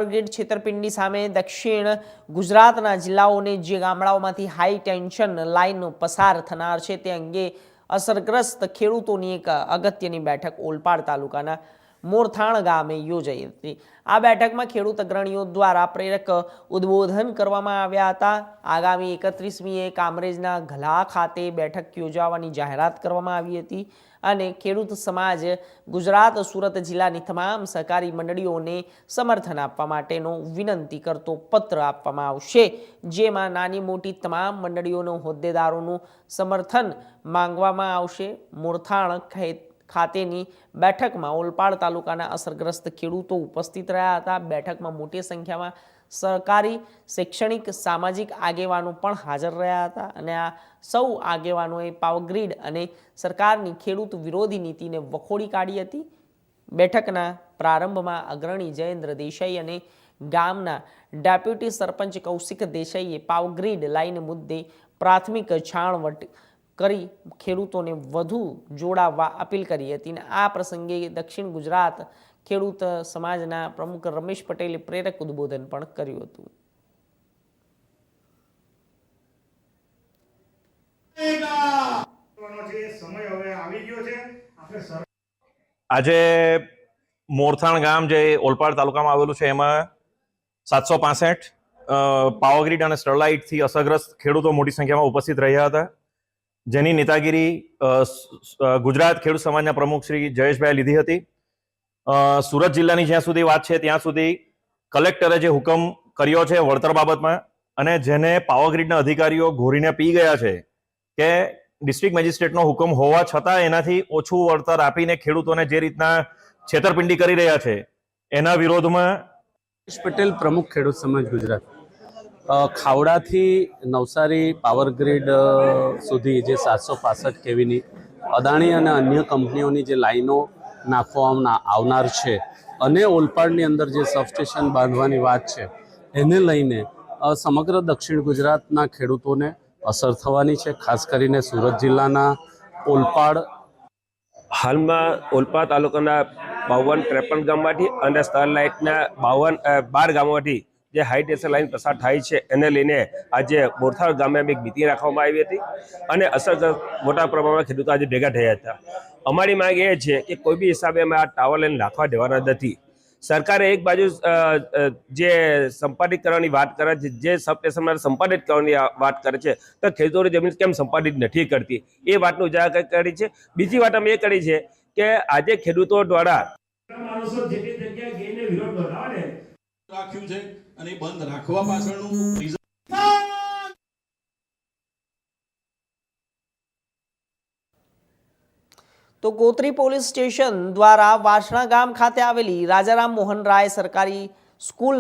Grid છેતરપિંડી સામે દક્ષિણ ગુજરાતના જિલ્લાઓને જે ગામડાઓમાંથી હાઈ ટેન્શન લાઇન પસાર થનાર છે તે અંગે અસરગ્રસ્ત ખેડૂતોની એક અગત્યની બેઠક ઓલપાડ તાલુકાના મોરથાણ ગામે યોજાઈ હતી। આ બેઠકમાં ખેડૂત અગ્રણીઓ દ્વારા પ્રેરક ઉદ્બોધન કરવામાં આવ્યા હતા। આગામી 31મીએ કામરેજના ઘલા ખાતે બેઠક યોજવાની જાહેરાત કરવામાં આવી હતી અને ખેડૂત સમાજ ગુજરાત સુરત જિલ્લાની તમામ સહકારી મંડળીઓને સમર્થન આપવા માટેનો વિનંતી કરતો પત્ર આપવામાં આવશે, જેમાં નાની મોટી તમામ મંડળીઓનો હોદ્દેદારોનું સમર્થન માંગવામાં આવશે। મોરથાણ ખાતેની બેઠકમાં ઓલપાડ તાલુકાના અસરગ્રસ્ત ખેડૂતો ઉપસ્થિત રહ્યા હતા। બેઠકમાં મોટી સંખ્યામાં સરકારી શૈક્ષણિક સામાજિક આગેવાનો પણ હાજર રહ્યા હતા અને આ સૌ આગેવાનોએ પાવરગ્રીડ અને સરકારની ખેડૂત વિરોધી નીતિને વખોડી કાઢી હતી। બેઠકના પ્રારંભમાં અગ્રણી જયેન્દ્ર દેસાઈ અને ગામના ડેપ્યુટી સરપંચ કૌશિક દેસાઈએ પાવરગ્રીડ લાઇન મુદ્દે પ્રાથમિક છાણવટ કરી ખેડૂતોને વધુ જોડાવવા અપીલ કરી હતી અને આ પ્રસંગે દક્ષિણ ગુજરાત ખેડૂત સમાજના પ્રમુખ રમેશ પટેલે પ્રેરક ઉદ્બોધન પણ કર્યું હતું। આજે મોરથાણ ગામ જે ઓલપાડ તાલુકામાં આવેલું છે એમાં 765 પાવરગ્રીડ અને સ્ટરલાઇટથી અસરગ્રસ્ત ખેડૂતો મોટી સંખ્યામાં ઉપસ્થિત રહ્યા હતા, જેની નેતાગીરી ગુજરાત ખેડૂત સમાજના પ્રમુખ શ્રી જયેશભાઈ લીધી હતી। સુરત જિલ્લાની જ્યાં સુધી વાત છે ત્યાં સુધી કલેક્ટરે જે હુકમ કર્યો છે વળતર બાબતમાં અને જેને પાવરગ્રીડના અધિકારીઓ ઘોરીને પી ગયા છે કે ડિસ્ટ્રિક્ટ મેજિસ્ટ્રેટનો હુકમ હોવા છતાં એનાથી ઓછું વળતર આપીને ખેડૂતોને જે રીતના છેતરપિંડી કરી રહ્યા છે એના વિરોધમાં પટેલ પ્રમુખ ખેડૂત સમાજ ગુજરાત ખાવડાથી નવસારી પાવરગ્રીડ સુધી જે 765 કેવીની અદાણી અને અન્ય કંપનીઓની જે લાઈનો નાખવામાં આવનાર છે અને ઓલપાડની અંદર જે સબસ્ટેશન બાંધવાની વાત છે એને લઈને સમગ્ર દક્ષિણ ગુજરાતના ખેડૂતોને અસર થવાની છે, ખાસ કરીને સુરત જિલ્લાના ઓલપાડ હાલમાં ઓલપાડ તાલુકાના 52-53 ગામમાંથી અને સ્ટરલાઇટના 12 ગામોમાંથી જે હાઈ ટેન્શન લાઈન પસાર થાય છે એને લઈને આજે મોરથાણ ગામે એક મિટિંગ રાખવામાં આવી હતી અને અસરગ્રસ્ત મોટા પ્રમાણમાં ખેડૂતો આજે ભેગા થયા હતા। અમારી માંગ એ છે કે કોઈ બી હિસાબે અમે આ ટાવર લાઈન નાખવા દેવાના નથી। સરકારે એક બાજુ જે સંપાદિત કરવાની વાત કરે છે, જે સબસ્ટેશન સંપાદિત કરવાની વાત કરે છે, તો ખેડૂતોની જમીન કેમ સંપાદિત નથી કરતી એ વાતનું ઉજાગર કરી છે। બીજી વાત અમે એ કરી છે કે આજે ખેડૂતો દ્વારા રાખ્યું છે અને બંધ રાખવા પાછળનું તો ગોત્રી પોલીસ સ્ટેશન દ્વારા વાસણા ગામ ખાતે આવેલી રાજારામ મોહન રાય સરકારી સ્કૂલ